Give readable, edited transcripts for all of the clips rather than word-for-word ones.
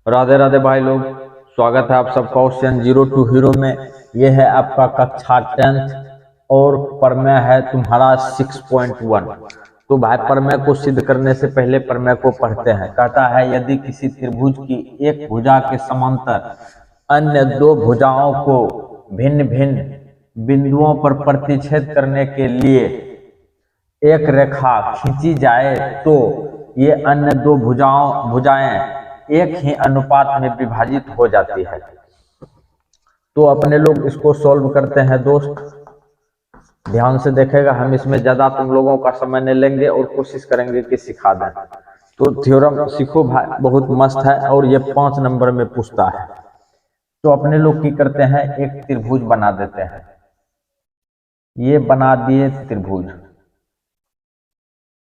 राधे राधे भाई लोग, स्वागत है आप सबका क्वेश्चन जीरो टू हीरो में। यह है आपका कक्षा 10th और प्रमेय है तुम्हारा 6.1। तो भाई प्रमेय को सिद्ध करने से पहले प्रमेय को पढ़ते हैं। कहता है यदि किसी त्रिभुज की एक भुजा के समांतर अन्य दो भुजाओं को भिन्न भिन्न बिंदुओं पर प्रतिच्छेद करने के लिए एक रेखा खींची जाए तो ये अन्य दो भुजाएं एक ही अनुपात में विभाजित हो जाती है। तो अपने लोग इसको सॉल्व करते हैं दोस्त, ध्यान से देखेगा। हम इसमें ज्यादा तुम लोगों का समय नहीं लेंगे और कोशिश करेंगे कि सिखा दें। तो थ्योरम सीखो भाई, बहुत मस्त है और ये 5 नंबर में पूछता है। तो अपने लोग की करते हैं, एक त्रिभुज बना देते हैं। ये बना दिए त्रिभुज,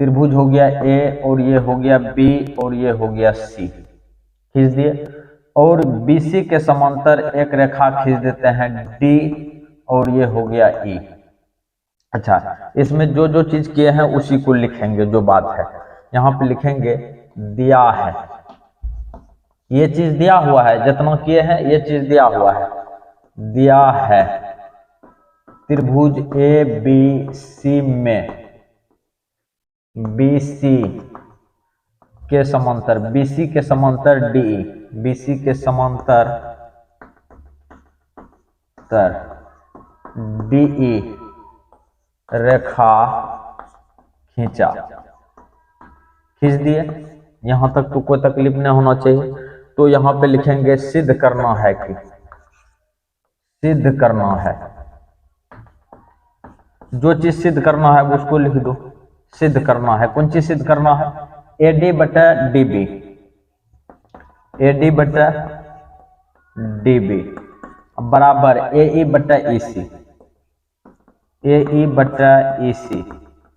त्रिभुज हो गया ए और ये हो गया बी और ये हो गया सी, खींच दिए। और BC के समांतर एक रेखा खींच देते हैं D और ये हो गया E। अच्छा, इसमें जो जो चीज किए हैं उसी को लिखेंगे। जो बात है यहाँ पे लिखेंगे, दिया है, ये चीज दिया हुआ है, जितना किए हैं ये चीज दिया हुआ है। दिया है त्रिभुज ABC में BC के समांतर, BC के समांतर DE, BC के समांतर DE रेखा खींचा, खींच दिए। यहां तक तो कोई तकलीफ नहीं होना चाहिए। तो यहां पे लिखेंगे सिद्ध करना है कि सिद्ध करना है। जो चीज सिद्ध करना है उसको लिख दो। सिद्ध करना है, कौन चीज सिद्ध करना है? AD बटा DB, AD बटा DB बराबर AE बटा EC, AE बटा EC।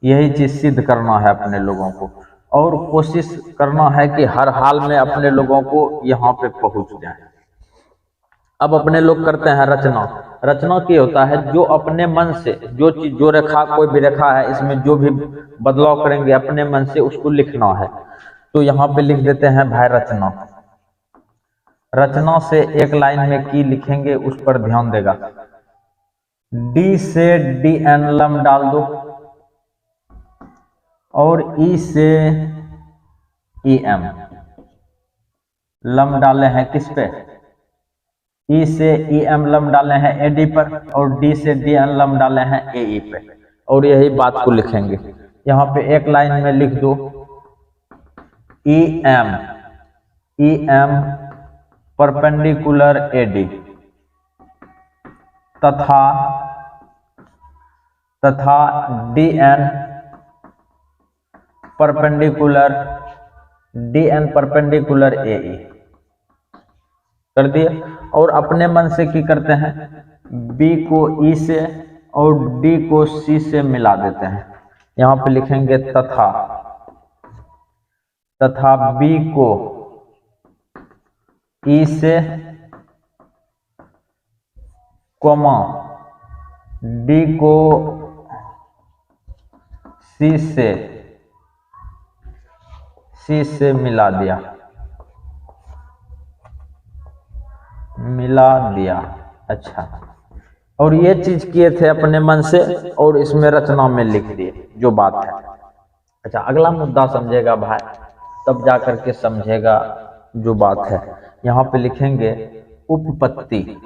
यही चीज सिद्ध करना है अपने लोगों को और कोशिश करना है कि हर हाल में अपने लोगों को यहाँ पे पहुंच जाए। अब अपने लोग करते हैं रचना। रचना की होता है जो अपने मन से जो चीज, जो रेखा, कोई भी रेखा है इसमें जो भी बदलाव करेंगे अपने मन से उसको लिखना है। तो यहाँ पे लिख देते हैं भाई रचना। रचना से एक लाइन में की लिखेंगे उस पर ध्यान देगा। D से DN लम डाल दो और E से EM लम डाले हैं किस पे? E से EM लम डाले हैं AD पर और D से DN लम डाले हैं AE पे। और यही बात को लिखेंगे। यहाँ पे एक लाइन में लिख दो EM परपेंडिकुलर AD तथा DN परपेंडिकुलर AE कर दिए। और अपने मन से की करते हैं, B को E से और D को C से मिला देते हैं। यहाँ पे लिखेंगे तथा B को E से कोमा D को C से मिला दिया। अच्छा, और ये चीज किए थे अपने मन से और इसमें रचना में लिख दिए। जो बात है, अच्छा अगला मुद्दा समझेगा भाई, तब जाकर के समझेगा जो बात है। यहाँ पे लिखेंगे उपपत्ति।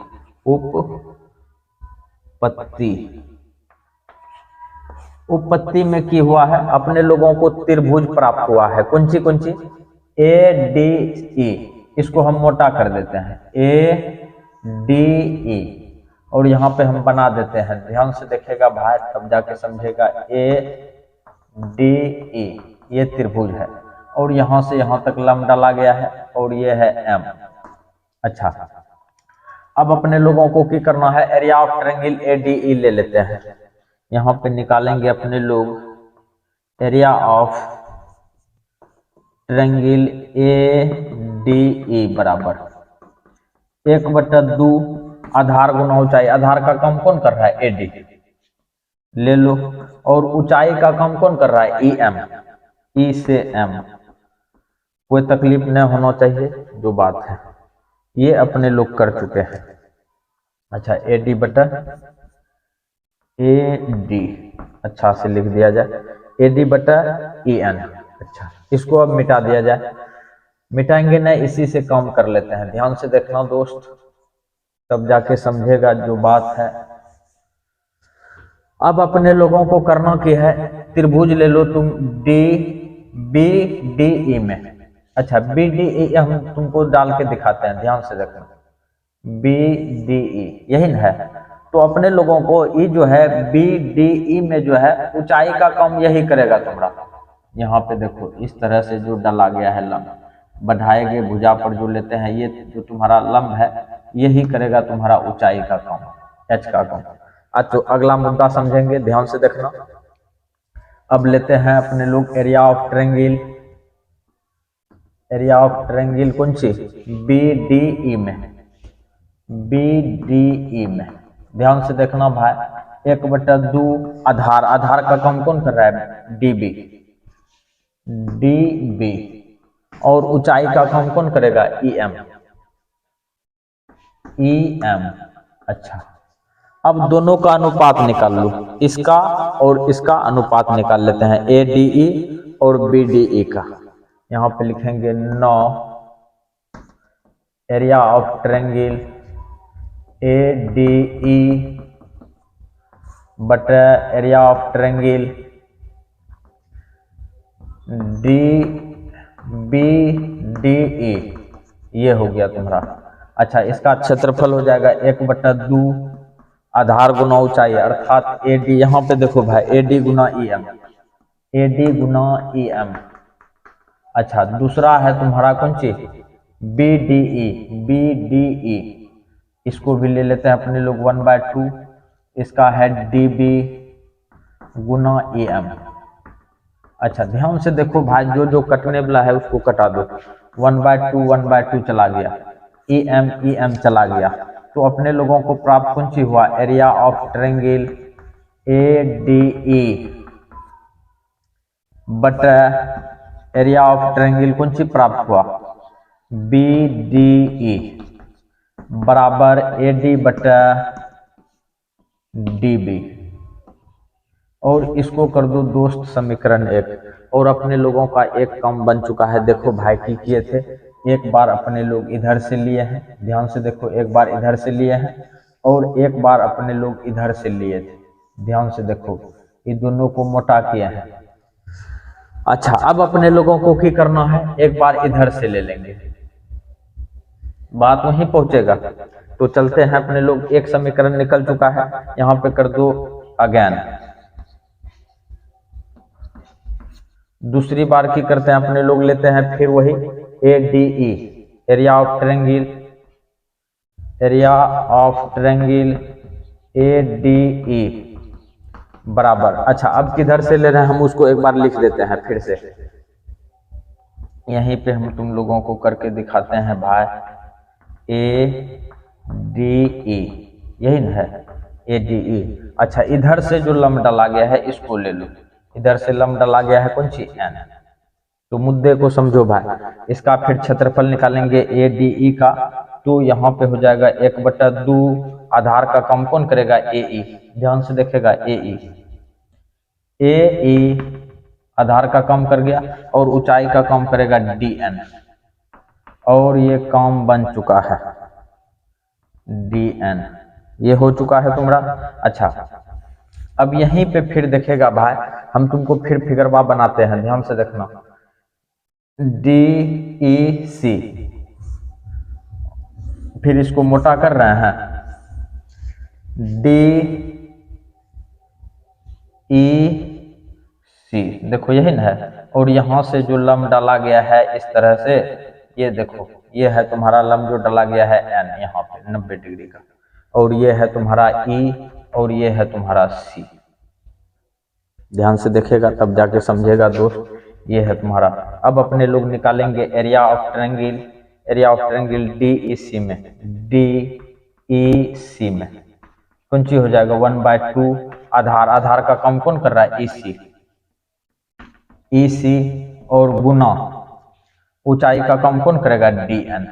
उपपत्ति में की हुआ है, अपने लोगों को त्रिभुज प्राप्त हुआ है। कौन सी ADE, इसको हम मोटा कर देते हैं ADE और यहाँ पे हम बना देते हैं। ध्यान से देखेगा भाई तब जाके समझेगा। ADE ये त्रिभुज है और यहाँ से यहाँ तक लंब डाला गया है और ये है M। अच्छा, अब अपने लोगों को क्या करना है? एरिया ऑफ ट्रायंगल ADE ले लेते हैं। यहाँ पे निकालेंगे अपने लोग एरिया ऑफ ट्रायंगल ADE बराबर 1/2 आधार गुना ऊंचाई। आधार का काम कौन कर रहा है? AD ले लो। और ऊंचाई का काम कौन कर रहा है? EM, E से M। कोई तकलीफ नहीं होना चाहिए, जो बात है ये अपने लोग कर चुके हैं। अच्छा AD बटा AD अच्छा से लिख दिया जाए, AD बटा EN। अच्छा इसको अब मिटा दिया जाए, मिटाएंगे नहीं, इसी से काम कर लेते हैं। ध्यान से देखना दोस्त, तब जाके समझेगा जो बात है। अब अपने लोगों को करना क्या है, त्रिभुज ले लो तुम BDE में। अच्छा BDE हम तुमको डाल के दिखाते हैं, ध्यान से देखना, BDE यही ना है। तो अपने लोगों को ये जो है BDE में जो है ऊंचाई का काम यही करेगा तुम्हारा। यहाँ पे देखो इस तरह से जो डाला गया है लंब, बढ़ाए गए भुजा पर जो लेते हैं, ये जो तुम्हारा लंब है यही करेगा तुम्हारा ऊंचाई का काम, H का काम। आज तो अगला मुद्दा समझेंगे, ध्यान से देखना। अब लेते हैं अपने लोग area of triangle, area of triangle कौन सी, BDE में, BDE में। ध्यान से देखना भाई, 1/2 आधार, आधार का काम कौन कर रहा है, DB, और ऊंचाई का काम कौन करेगा, EM। अच्छा अब दोनों का अनुपात निकाल लो, इसका और इसका अनुपात निकाल लेते हैं, ADE और BDE का। यहाँ पे लिखेंगे 9 एरिया ऑफ ट्रायंगल ADE बटा एरिया ऑफ ट्रायंगल BDE, ये हो गया तुम्हारा। अच्छा इसका क्षेत्रफल हो जाएगा 1/2 आधार गुना ऊंचाई, अर्थात AD, यहाँ पे देखो भाई AD गुना EM, AD गुना EM। अच्छा दूसरा है तुम्हारा कौन सी, BDE, इसको भी ले लेते हैं अपने लोग 1/2, इसका है DB गुना EM। अच्छा ध्यान से देखो भाई, जो जो कटने वाला है उसको कटा दो, 1/2 चला गया, EM चला गया। तो अपने लोगों को प्राप्त कौन सी हुआ, एरिया ऑफ ट्रायंगल ADE बटा एरिया ऑफ ट्रायंगल कौन सी प्राप्त हुआ, BDE बराबर AD बटा DB। और इसको कर दो दोस्त समीकरण 1, और अपने लोगों का एक काम बन चुका है। देखो भाई की किए थे, एक बार अपने लोग इधर से लिए हैं, ध्यान से देखो, एक बार इधर से लिए हैं और एक बार अपने लोग इधर से लिए थे, ध्यान से देखो, ये दोनों को मोटा किया है। अच्छा अब अपने लोगों को क्या करना है, एक बार इधर से ले लेंगे, बात वहीं पहुंचेगा। तो चलते हैं अपने लोग, एक समीकरण निकल चुका है, यहाँ पे कर दो अगेन। दूसरी बार की करते हैं अपने लोग, लेते हैं फिर वही ADE area of triangle, area of triangle ADE बराबर। अच्छा अब किधर से ले रहे हैं हम, उसको एक बार लिख देते हैं फिर से, यहीं पे हम तुम लोगों को करके दिखाते हैं भाई, ADE यही ना है, ADE। अच्छा इधर से जो लंब डाला गया है इसको ले लो, इधर से लंब डाला गया है कौन सी, N। तो मुद्दे को समझो भाई, इसका फिर क्षेत्रफल निकालेंगे ADE का, तो यहाँ पे हो जाएगा 1/2 आधार का काम कौन करेगा, AE। ध्यान से देखेगा AE आधार का काम कर गया और ऊंचाई का काम करेगा DN, और ये काम बन चुका है DN, ये हो चुका है तुम्हारा। अच्छा अब यहीं पे फिर देखेगा भाई, हम तुमको फिर फिगरवा बनाते हैं, ध्यान से देखना, DEC, फिर इसको मोटा कर रहे हैं, DEC, देखो यही ना है, और यहां से जो लंब डाला गया है इस तरह से, ये देखो ये है तुम्हारा लंब जो डाला गया है N यहाँ पे 90 डिग्री का, और ये है तुम्हारा E, और ये है तुम्हारा C। ध्यान से देखेगा तब जाके समझेगा दोस्त, ये है तुम्हारा। अब अपने लोग निकालेंगे area of triangle, area of triangle DEC में, DEC में कौन सी हो जाएगा, 1/2 आधार, आधार का काम कौन कर रहा है, EC, और गुना ऊंचाई का काम कौन करेगा, dn।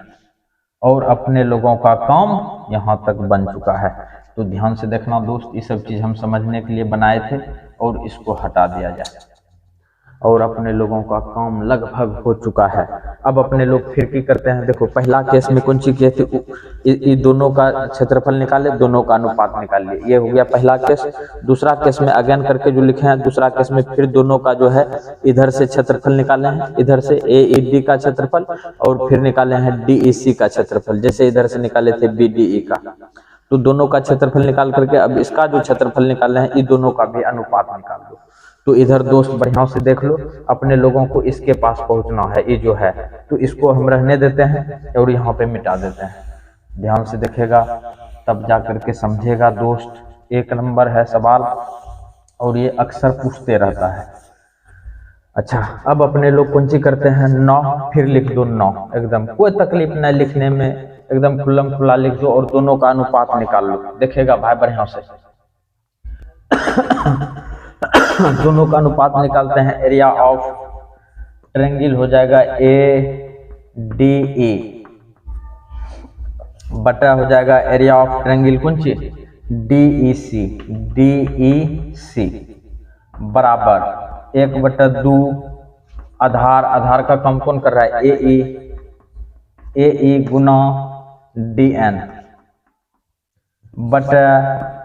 और अपने लोगों का काम यहाँ तक बन चुका है। तो ध्यान से देखना दोस्त, ये सब चीज हम समझने के लिए बनाए थे और इसको हटा दिया जाए और अपने लोगों का काम लगभग हो चुका है। अब अपने लोग फिर की करते हैं, देखो पहला केस में कौन सी किए थे, दोनों का क्षेत्रफल निकाले, दोनों का अनुपात निकाल लिए, ये हो गया पहला केस। दूसरा केस में अगेन करके जो लिखे हैं, दूसरा केस में फिर दोनों का जो है इधर से क्षेत्रफल निकाले हैं, इधर से AED का क्षेत्रफल और फिर निकाले हैं DEC का क्षेत्रफल, जैसे इधर से निकाले थे BDE का। तो दोनों का क्षेत्रफल निकाल करके अब इसका जो क्षेत्रफल निकाले हैं, ये दोनों का भी अनुपात निकाल दो। तो इधर दोस्त बढ़िया से देख लो, अपने लोगों को इसके पास पहुंचना है, ये जो है, तो इसको हम रहने देते हैं और यहाँ पे मिटा देते हैं। ध्यान से देखेगा तब जा करके समझेगा दोस्त। एक नंबर है सवाल और ये अक्सर पूछते रहता है। अच्छा, अब अपने लोग कौन सी करते हैं, 9, फिर लिख दो 9, एकदम कोई तकलीफ नहीं लिखने में, एकदम खुल्लम खुल्ला लिख दो और दोनों का अनुपात निकाल लो। देखेगा भाई बढ़िया से दोनों का अनुपात निकालते हैं, एरिया ऑफ ट्रायंगल हो जाएगा ADE बटा हो जाएगा एरिया ऑफ ट्रायंगल कौन सी, DEC बराबर 1/2 आधार का काम कौन कर रहा है, AE गुना DN बटा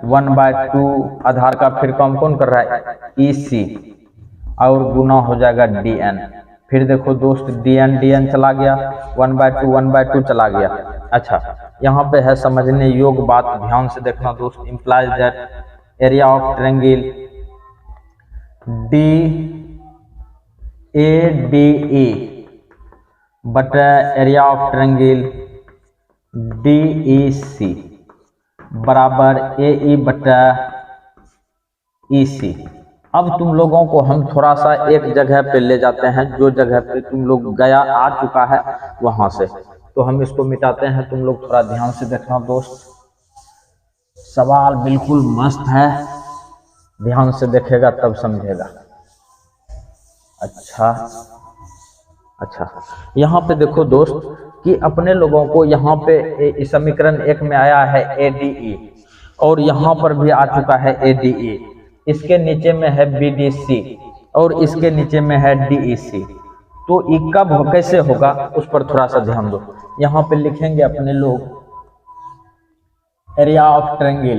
1/2 आधार का फिर काम कौन कर रहा है, EC और गुना हो जाएगा DN। फिर देखो दोस्त DN चला गया, 1/2 चला गया। अच्छा, यहाँ पे है समझने योग्य बात, ध्यान से देखना दोस्त। Implies that area of triangle DADE बटा एरिया ऑफ ट्रायंगल DEC बराबर AE बटा EC। अब तुम लोगों को हम थोड़ा सा एक जगह पे ले जाते हैं, जो जगह पे तुम लोग गया आ चुका है वहां से, तो हम इसको मिटाते हैं। तुम लोग थोड़ा ध्यान से देखना दोस्त, सवाल बिल्कुल मस्त है, ध्यान से देखेगा तब समझेगा। अच्छा, यहाँ पे देखो दोस्त कि अपने लोगों को यहाँ पे समीकरण 1 में आया है ADE और यहाँ पर भी आ चुका है ADE, इसके नीचे में है BDC और इसके नीचे में है DEC। तो ये कब कैसे होगा उस पर थोड़ा सा ध्यान दो। यहाँ पे लिखेंगे अपने लोग area of triangle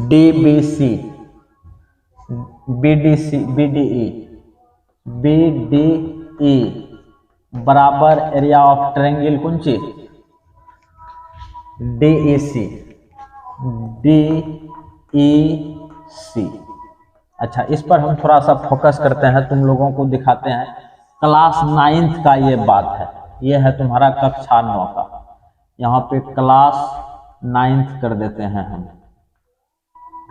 DBC BDE बराबर एरिया ऑफ ट्रायंगल कौन सी, DEC। अच्छा, इस पर हम थोड़ा सा फोकस करते हैं, तुम लोगों को दिखाते हैं। क्लास 9th का ये बात है, ये है तुम्हारा कक्षा 9 का, यहाँ पे क्लास 9th कर देते हैं हम,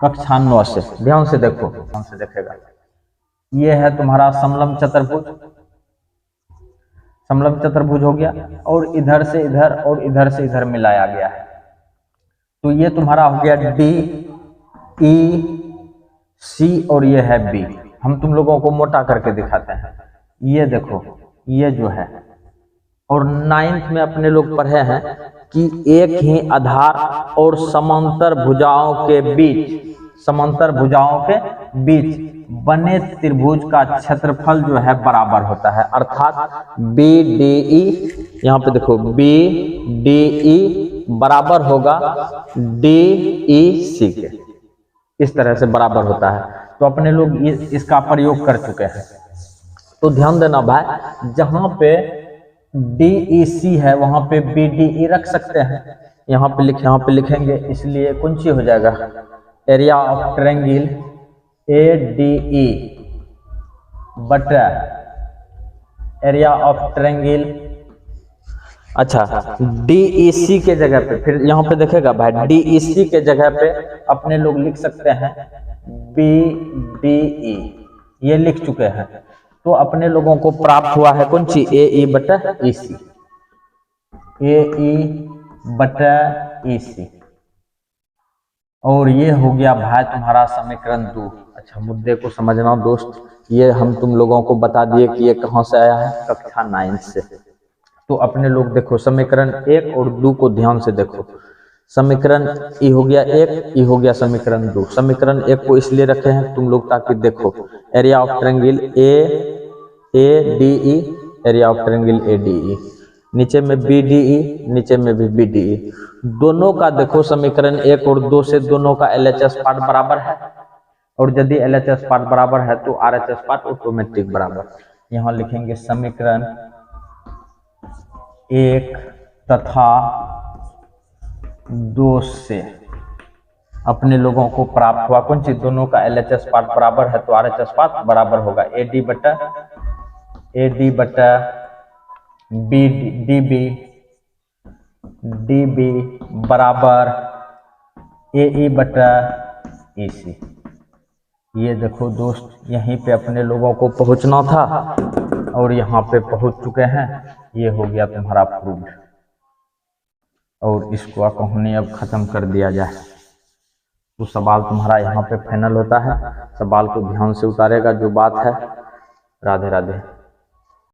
कक्षा 9 से। ध्यान से देखो, ध्यान से देखेगा, ये है तुम्हारा समलंब चतुर्भुज हो गया और इधर से इधर और इधर से इधर मिलाया गया है। तो ये तुम्हारा हो गया DEC और ये है B। हम तुम लोगों को मोटा करके दिखाते हैं, ये देखो, ये जो है। और 9th में अपने लोग पढ़े हैं कि एक ही आधार और समांतर भुजाओं के बीच बने त्रिभुज का क्षेत्रफल जो है बराबर होता है, अर्थात BDE, यहाँ पे देखो BDE बराबर होगा DEC के, इस तरह से बराबर होता है। तो अपने लोग इसका प्रयोग कर चुके हैं। तो ध्यान देना भाई, जहां पे DEC है वहां पे BDE रख सकते हैं, यहाँ पे लिखेंगे, इसलिए कौन सी हो जाएगा, एरिया ऑफ ट्रायंगल ADE बटा एरिया ऑफ ट्रायंगल। अच्छा, DEC के जगह पे फिर यहाँ पे देखेगा भाई, DEC के जगह पे अपने लोग लिख सकते हैं BDE, ये लिख चुके हैं। तो अपने लोगों को प्राप्त हुआ है कौन सी, AE बटा EC। और ये हो गया भाई तुम्हारा समीकरण 2। अच्छा, मुद्दे को समझना दोस्त, ये हम तुम लोगों को बता दिए कि ये कहाँ से आया है, कक्षा 9 से। तो अपने लोग देखो समीकरण 1 और 2 को ध्यान से देखो। समीकरण ई हो गया 1, ई हो गया समीकरण 2। समीकरण 1 को इसलिए रखे हैं तुम लोग ताकि देखो area of triangle A D E, area of triangle A D E, नीचे में बी डी ई, नीचे में भी बी डी ई, दोनों का देखो समीकरण 1 और 2 से दोनों का LHS पार्ट बराबर है, और यदि LHS पार्ट बराबर है तो RHS पार्ट ऑटोमेटिक बराबर। यहाँ लिखेंगे समीकरण 1 तथा 2 से अपने लोगों को प्राप्त हुआ कौन चीज, दोनों का LHS पार्ट बराबर है तो RHS पार्ट बराबर होगा AD बटा DB बराबर AE बटा EC। ये देखो दोस्त, यहीं पे अपने लोगों को पहुंचना था और यहाँ पे पहुंच चुके हैं। ये हो गया तुम्हारा प्रूव्ड। और इसको कहानी अब खत्म कर दिया जाए तो सवाल तुम्हारा यहाँ पे फाइनल होता है। सवाल को ध्यान से उतारेगा जो बात है। राधे राधे।